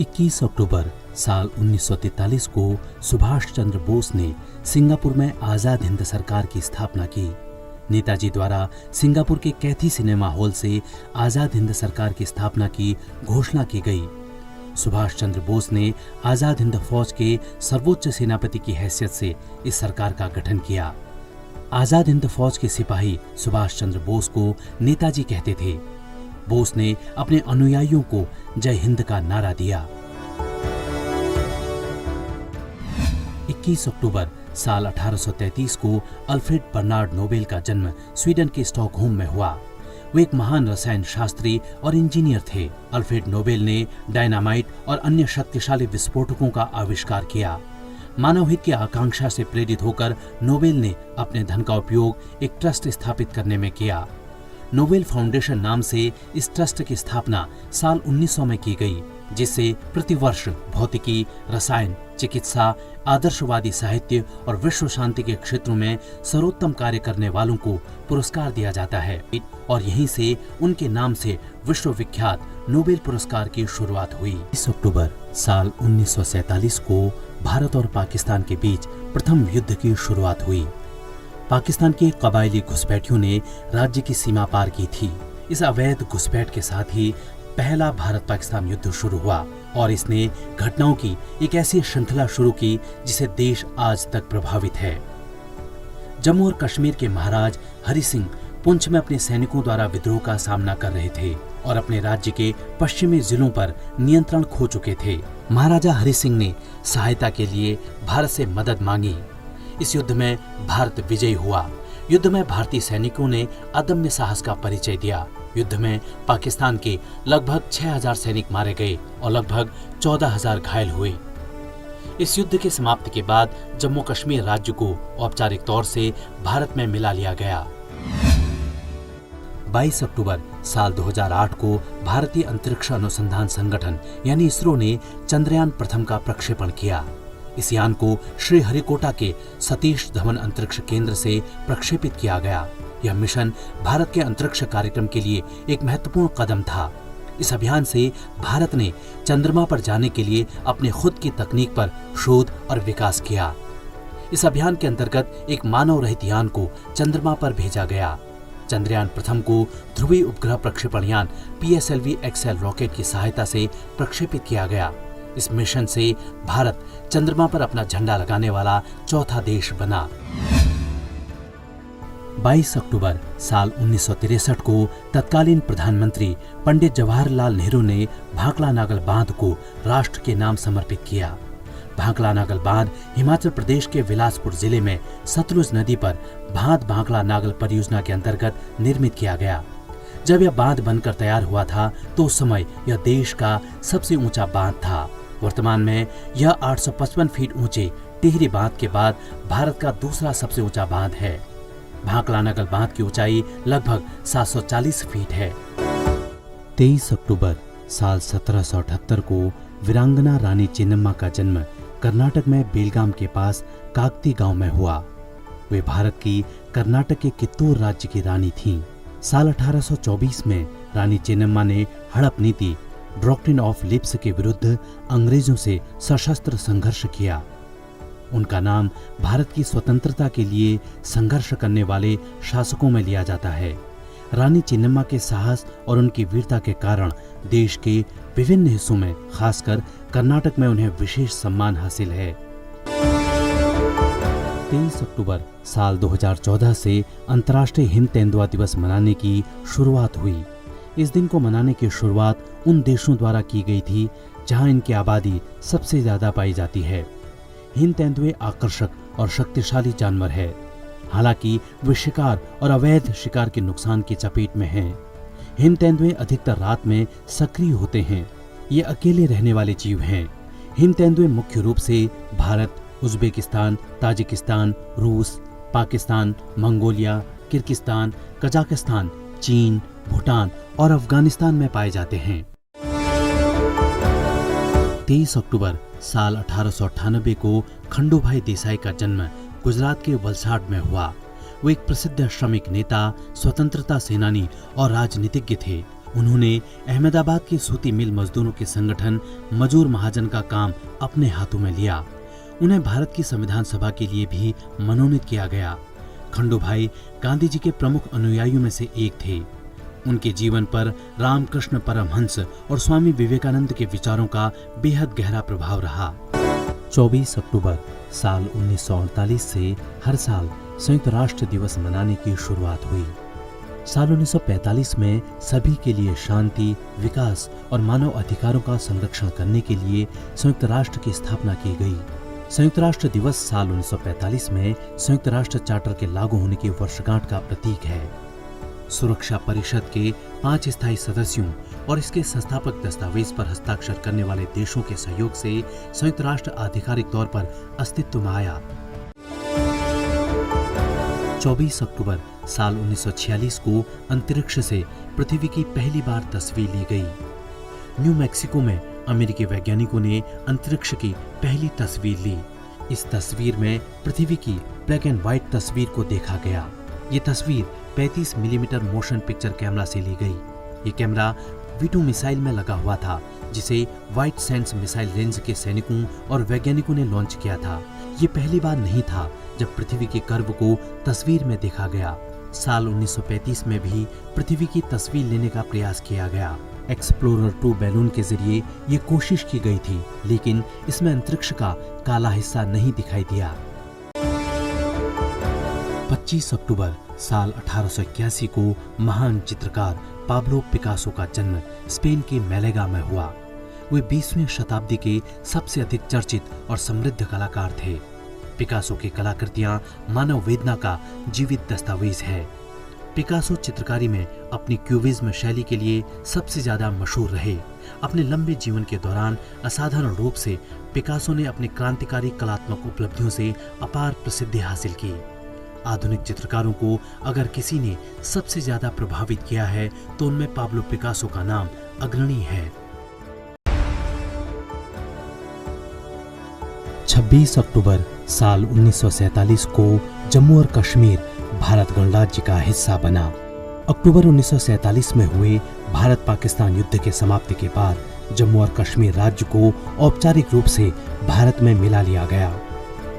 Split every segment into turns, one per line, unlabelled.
21 अक्टूबर साल 1943 को सुभाष चंद्र बोस ने सिंगापुर में आजाद हिंद सरकार की स्थापना की। नेताजी द्वारा सिंगापुर के कैथी सिनेमा हॉल से आजाद हिंद सरकार की स्थापना की घोषणा की गई। सुभाष चंद्र बोस ने आजाद हिंद फौज के सर्वोच्च सेनापति की हैसियत से इस सरकार का गठन किया। आजाद हिंद फौज के सिपाही सुभाष चंद्र बोस को नेताजी कहते थे। बोस ने अपने अनुयायियों को जय हिंद का नारा दिया। 21 अक्टूबर साल 1833 को अल्फ्रेड बर्नार्ड नोबेल का जन्म स्वीडन के स्टॉकहोम में हुआ। वे एक महान रसायन शास्त्री और इंजीनियर थे। अल्फ्रेड नोबेल ने डायनामाइट और अन्य शक्तिशाली विस्फोटकों का आविष्कार किया। मानव हित की आकांक्षा से प्रेरित होकर नोबेल ने अपने धन का उपयोग एक ट्रस्ट स्थापित करने में किया। नोबेल फाउंडेशन नाम से इस ट्रस्ट की स्थापना साल 1900 में की गई, जिससे प्रतिवर्ष भौतिकी, रसायन, चिकित्सा, आदर्शवादी साहित्य और विश्व शांति के क्षेत्रों में सर्वोत्तम कार्य करने वालों को पुरस्कार दिया जाता है और यहीं से उनके नाम से विश्व विख्यात नोबेल पुरस्कार की शुरुआत हुई। 20 अक्टूबर साल 1947 को भारत और पाकिस्तान के बीच प्रथम युद्ध की शुरुआत हुई। पाकिस्तान के कबायली घुसपैठियों ने राज्य की सीमा पार की थी। इस अवैध घुसपैठ के साथ ही पहला भारत पाकिस्तान युद्ध शुरू हुआ और इसने घटनाओं की एक ऐसी श्रृंखला शुरू की जिसे देश आज तक प्रभावित है। जम्मू और कश्मीर के महाराज हरि सिंह पुंछ में अपने सैनिकों द्वारा विद्रोह का सामना कर रहे थे और अपने राज्य के पश्चिमी जिलों पर नियंत्रण खो चुके थे। महाराजा हरि सिंह ने सहायता के लिए भारत से मदद मांगी। इस युद्ध में भारत विजयी हुआ। युद्ध में भारतीय सैनिकों ने अदम्य साहस का परिचय दिया। युद्ध में पाकिस्तान के लगभग 6000 सैनिक मारे गए और लगभग 14000 घायल हुए। इस युद्ध के समाप्ति के बाद जम्मू कश्मीर राज्य को औपचारिक तौर से भारत में मिला लिया गया। 22 अक्टूबर साल 2008 को भारतीय अंतरिक्ष अनुसंधान संगठन यानी इसरो ने चंद्रयान प्रथम का प्रक्षेपण किया। इस यान को श्रीहरिकोटा के सतीश धवन अंतरिक्ष केंद्र से प्रक्षेपित किया गया। यह मिशन भारत के अंतरिक्ष कार्यक्रम के लिए एक महत्वपूर्ण कदम था। इस अभियान से भारत ने चंद्रमा पर जाने के लिए अपने खुद की तकनीक पर शोध और विकास किया। इस अभियान के अंतर्गत एक मानव रहित यान को चंद्रमा पर भेजा गया। चंद्रयान प्रथम को ध्रुवीय उपग्रह प्रक्षेपण यान PSLV XL रॉकेट की सहायता से प्रक्षेपित किया गया। इस मिशन से भारत चंद्रमा पर अपना झंडा लगाने वाला चौथा देश बना। 22 अक्टूबर साल 1963 को तत्कालीन प्रधानमंत्री पंडित जवाहरलाल नेहरू ने भांकला नागल बांध को राष्ट्र के नाम समर्पित किया। भांकला नागल बांध हिमाचल प्रदेश के बिलासपुर जिले में सतलुज नदी पर भांत भांकला नागल परियोजना के अंतर्गत निर्मित किया गया। जब यह बांध बनकर तैयार हुआ था तो उस समय यह देश का सबसे ऊंचा बांध था। वर्तमान में यह 855 फीट ऊंचे टिहरी बांध के बाद भारत का दूसरा सबसे ऊंचा बांध है। भांकला नागल बांध की ऊंचाई लगभग 740 फीट है। 23 अक्टूबर साल 1778 को वीरांगना रानी चेन्नम्मा का जन्म कर्नाटक में बेलगाम के पास काकती गांव में हुआ। वे भारत की कर्नाटक के कित्तूर राज्य की रानी थीं। साल 1824 में रानी चेन्नम्मा ने हड़प नीति डॉक्ट्रिन ऑफ लिप्स के विरुद्ध अंग्रेजों से सशस्त्र संघर्ष किया। उनका नाम भारत की स्वतंत्रता के लिए संघर्ष करने वाले शासकों में लिया जाता है। रानी चेन्नम्मा के साहस और उनकी वीरता के कारण देश के विभिन्न हिस्सों में, खासकर कर्नाटक में उन्हें विशेष सम्मान हासिल है। 23 अक्टूबर साल 2014 से अंतर्राष्ट्रीय हिम तेंदुआ दिवस मनाने की शुरुआत हुई। इस दिन को मनाने की शुरुआत उन देशों द्वारा की गई थी जहां इनकी आबादी सबसे ज्यादा पाई जाती है। हिम तेंदुए आकर्षक और शक्तिशाली जानवर है। हालांकि वे शिकार और अवैध शिकार के नुकसान की चपेट में हैं। हिम तेंदुए अधिकतर रात में सक्रिय होते हैं। ये अकेले रहने वाले जीव हैं। हिम तेंदुए मुख्य रूप से भारत, उज्बेकिस्तान, ताजिकिस्तान, रूस, पाकिस्तान, मंगोलिया, किर्गिस्तान, कजाकिस्तान, चीन, भूटान और अफगानिस्तान में पाए जाते हैं। 23 अक्टूबर साल 1898 को खंडूभाई देसाई का जन्म गुजरात के वलसाड में हुआ। वो एक प्रसिद्ध श्रमिक नेता, स्वतंत्रता सेनानी और राजनीतिज्ञ थे। उन्होंने अहमदाबाद के सूती मिल मजदूरों के संगठन मजूर महाजन का काम अपने हाथों में लिया। उन्हें भारत की संविधान सभा के लिए भी मनोनीत किया गया। खंडूभाई गांधी जी के प्रमुख अनुयायियों में से एक थे। उनके जीवन पर रामकृष्ण परमहंस और स्वामी विवेकानंद के विचारों का बेहद गहरा प्रभाव रहा। 24 अक्टूबर साल 1948 से हर साल संयुक्त राष्ट्र दिवस मनाने की शुरुआत हुई। साल 1945 में सभी के लिए शांति, विकास और मानव अधिकारों का संरक्षण करने के लिए संयुक्त राष्ट्र की स्थापना की गई। संयुक्त राष्ट्र दिवस साल 1945 में संयुक्त राष्ट्र चार्टर के लागू होने की वर्षगांठ का प्रतीक है। सुरक्षा परिषद के 5 स्थायी सदस्यों और इसके संस्थापक दस्तावेज पर हस्ताक्षर करने वाले देशों के सहयोग से संयुक्त राष्ट्र आधिकारिक तौर पर अस्तित्व में आया। 24 अक्टूबर साल 1946 को अंतरिक्ष से पृथ्वी की पहली बार तस्वीर ली गई। न्यू मैक्सिको में अमेरिकी वैज्ञानिकों ने अंतरिक्ष की पहली तस्वीर ली। इस तस्वीर में पृथ्वी की ब्लैक एंड व्हाइट तस्वीर को देखा गया। ये तस्वीर 35 मिलीमीटर मोशन पिक्चर कैमरा से ली गई। ये कैमरा V2 मिसाइल में लगा हुआ था, जिसे व्हाइट सैंड्स मिसाइल रेंज के सैनिकों और वैज्ञानिकों ने लॉन्च किया था। ये पहली बार नहीं था जब पृथ्वी के कर्व को तस्वीर में देखा गया। साल 1935 में भी पृथ्वी की तस्वीर लेने का प्रयास किया गया। एक्सप्लोरर 2 बैलून के जरिए ये कोशिश की गई थी, लेकिन इसमें अंतरिक्ष का काला हिस्सा नहीं दिखाई दिया। 25 अक्टूबर साल 1881 को महान चित्रकार पाब्लो पिकासो का जन्म स्पेन के मैलेगा में हुआ। वे 20वीं शताब्दी के सबसे अधिक चर्चित और समृद्ध कलाकार थे। पिकासो की कलाकृतियां मानव वेदना का जीवित दस्तावेज है। पिकासो चित्रकारी में अपनी क्यूबिज्म शैली के लिए सबसे ज्यादा मशहूर रहे। अपने लंबे जीवन के दौरान असाधारण रूप से पिकासो ने अपनी क्रांतिकारी कलात्मक उपलब्धियों से अपार प्रसिद्धि हासिल की। आधुनिक चित्रकारों को अगर किसी ने सबसे ज्यादा प्रभावित किया है तो उनमें पाब्लो पिकासो का नाम अग्रणी है। 26 अक्टूबर साल 1947 को जम्मू और कश्मीर भारत गणराज्य का हिस्सा बना। अक्टूबर 1947 में हुए भारत पाकिस्तान युद्ध के समाप्ति के बाद जम्मू और कश्मीर राज्य को औपचारिक रूप से भारत में मिला लिया गया।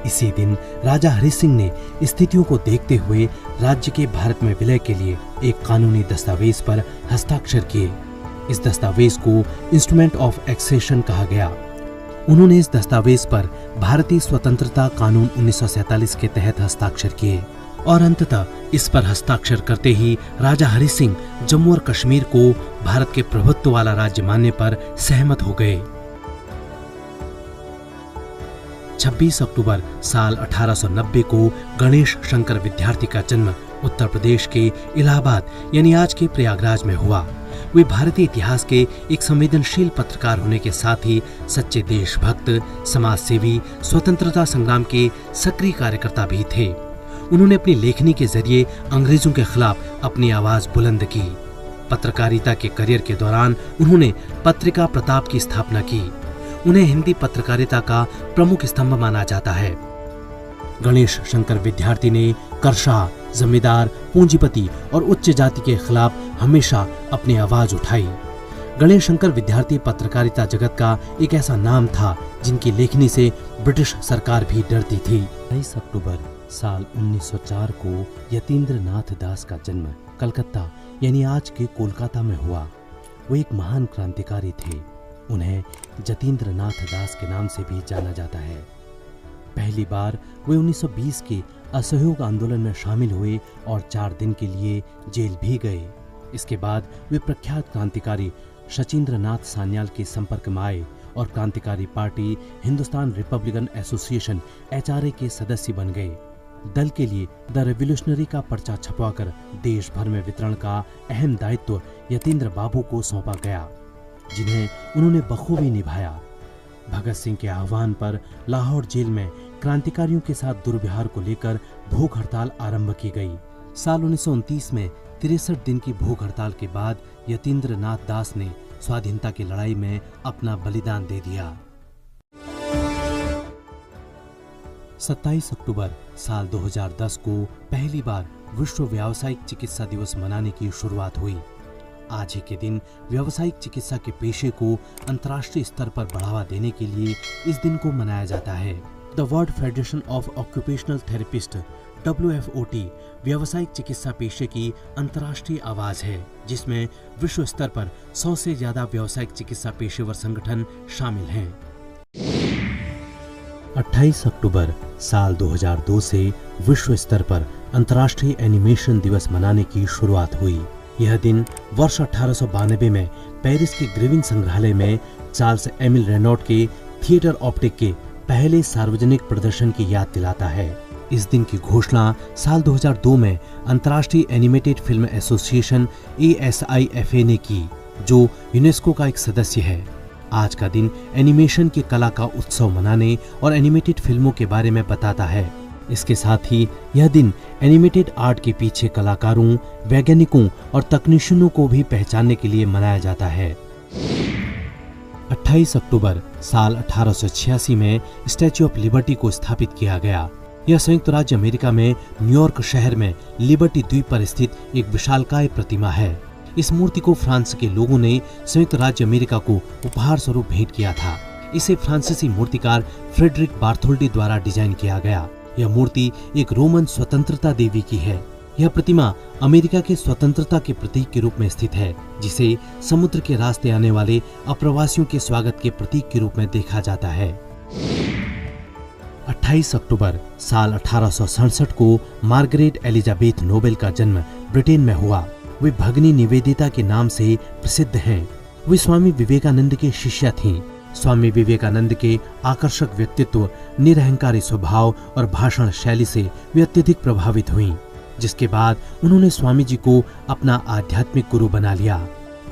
इसी दिन राजा हरि सिंह ने स्थितियों को देखते हुए राज्य के भारत में विलय के लिए एक कानूनी दस्तावेज पर हस्ताक्षर किए। इस दस्तावेज को इंस्ट्रूमेंट ऑफ एक्सेशन कहा गया। उन्होंने इस दस्तावेज पर भारतीय स्वतंत्रता कानून 1947 के तहत हस्ताक्षर किए और अंततः इस पर हस्ताक्षर करते ही राजा हरि सिंह जम्मू और कश्मीर को भारत के प्रभुत्व वाला राज्य मानने पर सहमत हो गए। 26 अक्टूबर साल 1890 को गणेश शंकर विद्यार्थी का जन्म उत्तर प्रदेश के इलाहाबाद यानी आज के प्रयागराज में हुआ। वे भारतीय इतिहास के एक संवेदनशील पत्रकार होने के साथ ही सच्चे देशभक्त, समाज सेवी, स्वतंत्रता संग्राम के सक्रिय कार्यकर्ता भी थे। उन्होंने अपनी लेखनी के जरिए अंग्रेजों के खिलाफ अपनी आवाज बुलंद की। पत्रकारिता के करियर के दौरान उन्होंने पत्रिका प्रताप की स्थापना की। उन्हें हिंदी पत्रकारिता का प्रमुख स्तंभ माना जाता है। गणेश शंकर विद्यार्थी ने करशाह, जमींदार, पूंजीपति और उच्च जाति के खिलाफ हमेशा अपनी आवाज उठाई। गणेश शंकर विद्यार्थी पत्रकारिता जगत का एक ऐसा नाम था जिनकी लेखनी से ब्रिटिश सरकार भी डरती थी। 23 अक्टूबर साल 1904 को यतीन्द्र नाथ दास का जन्म कलकत्ता यानी आज के कोलकाता में हुआ। वो एक महान क्रांतिकारी थे। उन्हें जतीन्द्र नाथ दास के नाम से भी जाना जाता है। पहली बार वे 1920 के असहयोग आंदोलन में शामिल हुए और 4 दिन के लिए जेल भी गए। इसके बाद वे प्रख्यात क्रांतिकारी शचीन्द्र नाथ सान्याल के संपर्क में आए और क्रांतिकारी party Hindustan Republican association HRA के सदस्य बन गए। दल के लिए द रेवोल्यूशनरी का पर्चा छपवाकर देश भर में वितरण का अहम दायित्व यतीन्द्र बाबू को सौंपा गया, जिन्हें उन्होंने बखूबी निभाया। भगत सिंह के आह्वान पर लाहौर जेल में क्रांतिकारियों के साथ दुर्व्यवहार को लेकर भूख हड़ताल आरंभ की गई। साल 1929 में 63 दिन की भूख हड़ताल के बाद यतीन्द्र नाथ दास ने स्वाधीनता की लड़ाई में अपना बलिदान दे दिया। 27 अक्टूबर साल 2010 को पहली बार विश्व व्यावसायिक चिकित्सा दिवस मनाने की शुरुआत हुई। आज ही के दिन व्यावसायिक चिकित्सा के पेशे को अंतर्राष्ट्रीय स्तर पर बढ़ावा देने के लिए इस दिन को मनाया जाता है। The world federation of occupational therapist WFOT व्यावसायिक चिकित्सा पेशे की अंतर्राष्ट्रीय आवाज है, जिसमें विश्व स्तर पर 100 से ज्यादा व्यावसायिक चिकित्सा पेशेवर संगठन शामिल हैं। 28 अक्टूबर साल 2002 से विश्व स्तर पर अंतर्राष्ट्रीय एनिमेशन दिवस मनाने की शुरुआत हुई। यह दिन वर्ष 1892 में पेरिस के ग्रीविंग संग्रहालय में चार्ल्स एमिल रेनॉल्ट के थिएटर ऑप्टिक के पहले सार्वजनिक प्रदर्शन की याद दिलाता है। इस दिन की घोषणा साल 2002 में अंतर्राष्ट्रीय एनिमेटेड फिल्म एसोसिएशन ASIFA ने की, जो यूनेस्को का एक सदस्य है। आज का दिन एनिमेशन की कला का उत्सव मनाने और एनिमेटेड फिल्मों के बारे में बताता है। इसके साथ ही यह दिन एनिमेटेड आर्ट के पीछे कलाकारों, वैज्ञानिकों और तकनीशियनों को भी पहचानने के लिए मनाया जाता है। 28 अक्टूबर साल 1886 में स्टैच्यू ऑफ लिबर्टी को स्थापित किया गया। यह संयुक्त राज्य अमेरिका में न्यूयॉर्क शहर में लिबर्टी द्वीप पर स्थित एक विशालकाय प्रतिमा है। इस मूर्ति को फ्रांस के लोगों ने संयुक्त राज्य अमेरिका को उपहार स्वरूप भेंट किया था। इसे फ्रांसीसी मूर्तिकार फ्रेडरिक बार्थोल्डी द्वारा डिजाइन किया गया। यह मूर्ति एक रोमन स्वतंत्रता देवी की है। यह प्रतिमा अमेरिका के स्वतंत्रता के प्रतीक के रूप में स्थित है, जिसे समुद्र के रास्ते आने वाले अप्रवासियों के स्वागत के प्रतीक के रूप में देखा जाता है। 28 अक्टूबर साल 1867 को मार्गरेट एलिजाबेथ नोबेल का जन्म ब्रिटेन में हुआ। वे भगिनी निवेदिता के नाम से प्रसिद्ध हैं। वे स्वामी विवेकानंद के शिष्या थीं। स्वामी विवेकानंद के आकर्षक व्यक्तित्व, निरहंकारी स्वभाव और भाषण शैली से वे अत्यधिक प्रभावित हुईं, जिसके बाद उन्होंने स्वामी जी को अपना आध्यात्मिक गुरु बना लिया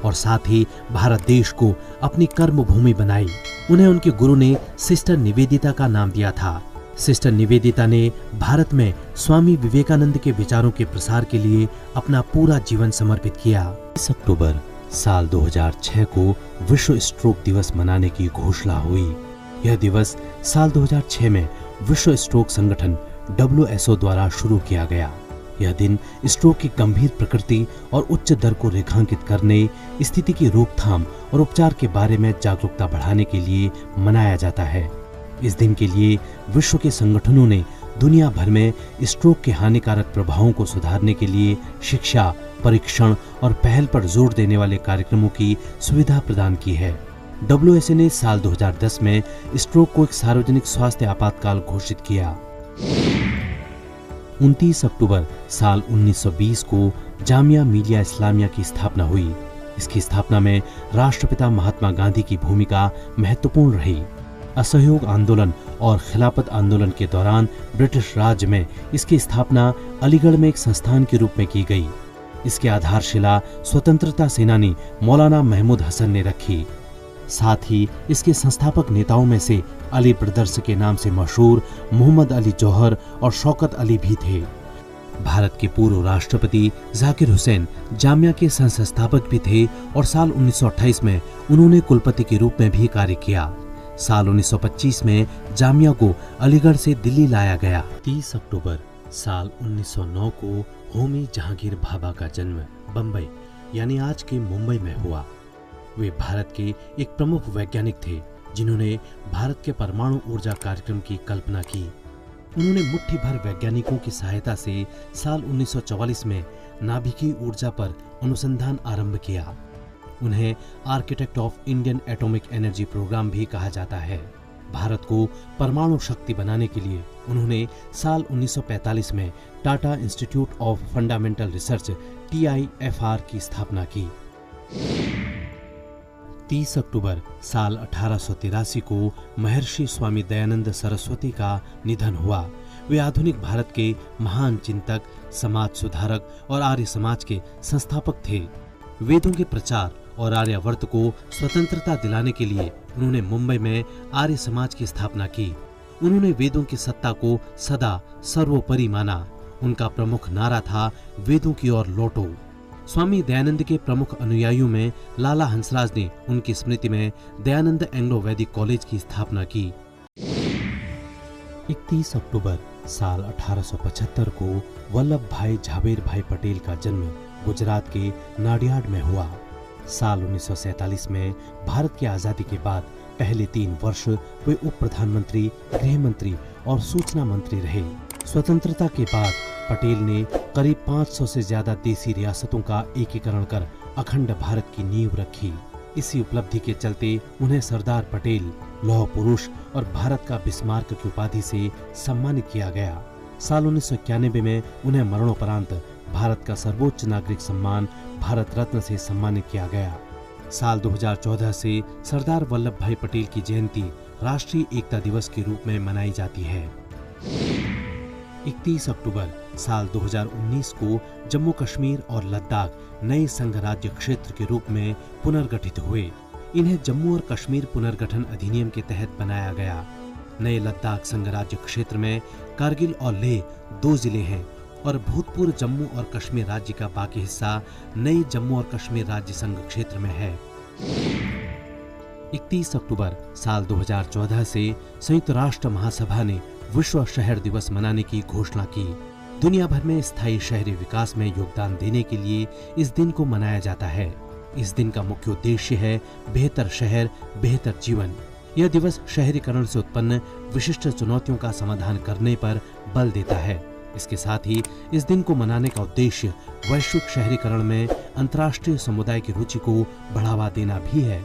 और साथ ही भारत देश को अपनी कर्म भूमि बनाई। उन्हें उनके गुरु ने सिस्टर निवेदिता का नाम दिया था। सिस्टर निवेदिता ने भारत में स्वामी विवेकानंद के विचारों के प्रसार के लिए अपना पूरा जीवन समर्पित किया। 30 अक्टूबर साल 2006 को विश्व स्ट्रोक दिवस मनाने की घोषणा हुई। यह दिवस साल 2006 में विश्व स्ट्रोक संगठन WHO द्वारा शुरू किया गया। यह दिन स्ट्रोक की गंभीर प्रकृति और उच्च दर को रेखांकित करने, स्थिति की रोकथाम और उपचार के बारे में जागरूकता बढ़ाने के लिए मनाया जाता है। इस दिन के लिए विश्व के संगठनों ने दुनिया भर में स्ट्रोक के हानिकारक प्रभावों को सुधारने के लिए शिक्षा, परीक्षण और पहल पर जोर देने वाले कार्यक्रमों की सुविधा प्रदान की है। WHO ने साल 2010 में स्ट्रोक को एक सार्वजनिक स्वास्थ्य आपातकाल घोषित किया। 29 अक्टूबर साल 1920 को जामिया मिलिया इस्लामिया की स्थापना हुई। इसकी स्थापना में राष्ट्रपिता महात्मा गांधी की भूमिका महत्वपूर्ण रही। असहयोग आंदोलन और खिलाफत आंदोलन के दौरान ब्रिटिश राज में इसकी स्थापना अलीगढ़ में एक संस्थान के रूप में की गई। इसकी आधारशिला स्वतंत्रता सेनानी मौलाना महमूद हसन ने रखी। साथ ही इसके संस्थापक नेताओं में से अली ब्रदर्स के नाम से मशहूर मोहम्मद अली जौहर और शौकत अली भी थे। भारत के पूर्व राष्ट्रपति जाकिर हुसैन जामिया के संस्थापक भी थे और साल 1928 में उन्होंने कुलपति के रूप में भी कार्य किया। साल 1925 में जामिया को अलीगढ़ से दिल्ली लाया गया। 30 अक्टूबर साल 1909 को होमी जहांगीर भाभा का जन्म बम्बई यानी आज के मुंबई में हुआ। वे भारत के एक प्रमुख वैज्ञानिक थे, जिन्होंने भारत के परमाणु ऊर्जा कार्यक्रम की कल्पना की। उन्होंने मुट्ठी भर वैज्ञानिकों की सहायता से साल 1944 में नाभिकीय ऊर्जा पर अनुसंधान आरंभ किया। उन्हें architect of Indian atomic energy program भी कहा जाता है। भारत को परमाणु शक्ति बनाने के लिए उन्होंने साल 1945 में Tata institute of fundamental research TIFR की स्थापना की। 30 अक्टूबर साल 1883 को महर्षि स्वामी दयानंद सरस्वती का निधन हुआ। वे आधुनिक भारत के महान चिंतक, समाज सुधारक और आर्य समाज के संस्थापक थे। वेदों के प्रचार और आर्यावर्त को स्वतंत्रता दिलाने के लिए उन्होंने मुंबई में आर्य समाज की स्थापना की। उन्होंने वेदों की सत्ता को सदा सर्वोपरि माना। उनका प्रमुख नारा था, वेदों की ओर लौटो। स्वामी दयानंद के प्रमुख अनुयायियों में लाला हंसराज ने उनकी स्मृति में दयानंद एंग्लो वैदिक कॉलेज की स्थापना की। 31 अक्टूबर साल 1875 को वल्लभ भाई झाबेर भाई पटेल का जन्म गुजरात के नाडियाड में हुआ। साल 1947 में भारत की आजादी के बाद पहले 3 वर्ष वे उप प्रधानमंत्री, गृह मंत्री और सूचना मंत्री रहे। स्वतंत्रता के बाद पटेल ने करीब 500 से ज्यादा देसी रियासतों का एकीकरण कर अखंड भारत की नींव रखी। इसी उपलब्धि के चलते उन्हें सरदार पटेल, लौह पुरुष और भारत का बिस्मार्क की उपाधि से सम्मानित किया गया। साल 1991 में उन्हें मरणोपरांत भारत का सर्वोच्च नागरिक सम्मान भारत रत्न से सम्मानित किया गया। साल 2014 से सरदार वल्लभ भाई पटेल की जयंती राष्ट्रीय एकता दिवस के रूप में मनाई जाती है। 31 अक्टूबर साल 2019 को जम्मू कश्मीर और लद्दाख नए संघ राज्य क्षेत्र के रूप में पुनर्गठित हुए। इन्हें जम्मू और कश्मीर पुनर्गठन अधिनियम के तहत बनाया गया। नए लद्दाख संघ राज्य क्षेत्र में कारगिल और लेह 2 जिले हैं और भूतपूर्व जम्मू और कश्मीर राज्य का बाकी हिस्सा नए जम्मू और कश्मीर राज्य संघ क्षेत्र में है। 31 अक्टूबर साल 2014 से संयुक्त राष्ट्र महासभा ने विश्व शहर दिवस मनाने की घोषणा की। दुनिया भर में स्थायी शहरी विकास में योगदान देने के लिए इस दिन को मनाया जाता है। इस दिन का मुख्य उद्देश्य है बेहतर शहर, बेहतर जीवन। यह दिवस शहरीकरण से उत्पन्न विशिष्ट चुनौतियों का समाधान करने पर बल देता है। इसके साथ ही इस दिन को मनाने का उद्देश्य वैश्विक शहरीकरण में अंतर्राष्ट्रीय समुदाय की रुचि को बढ़ावा देना भी है।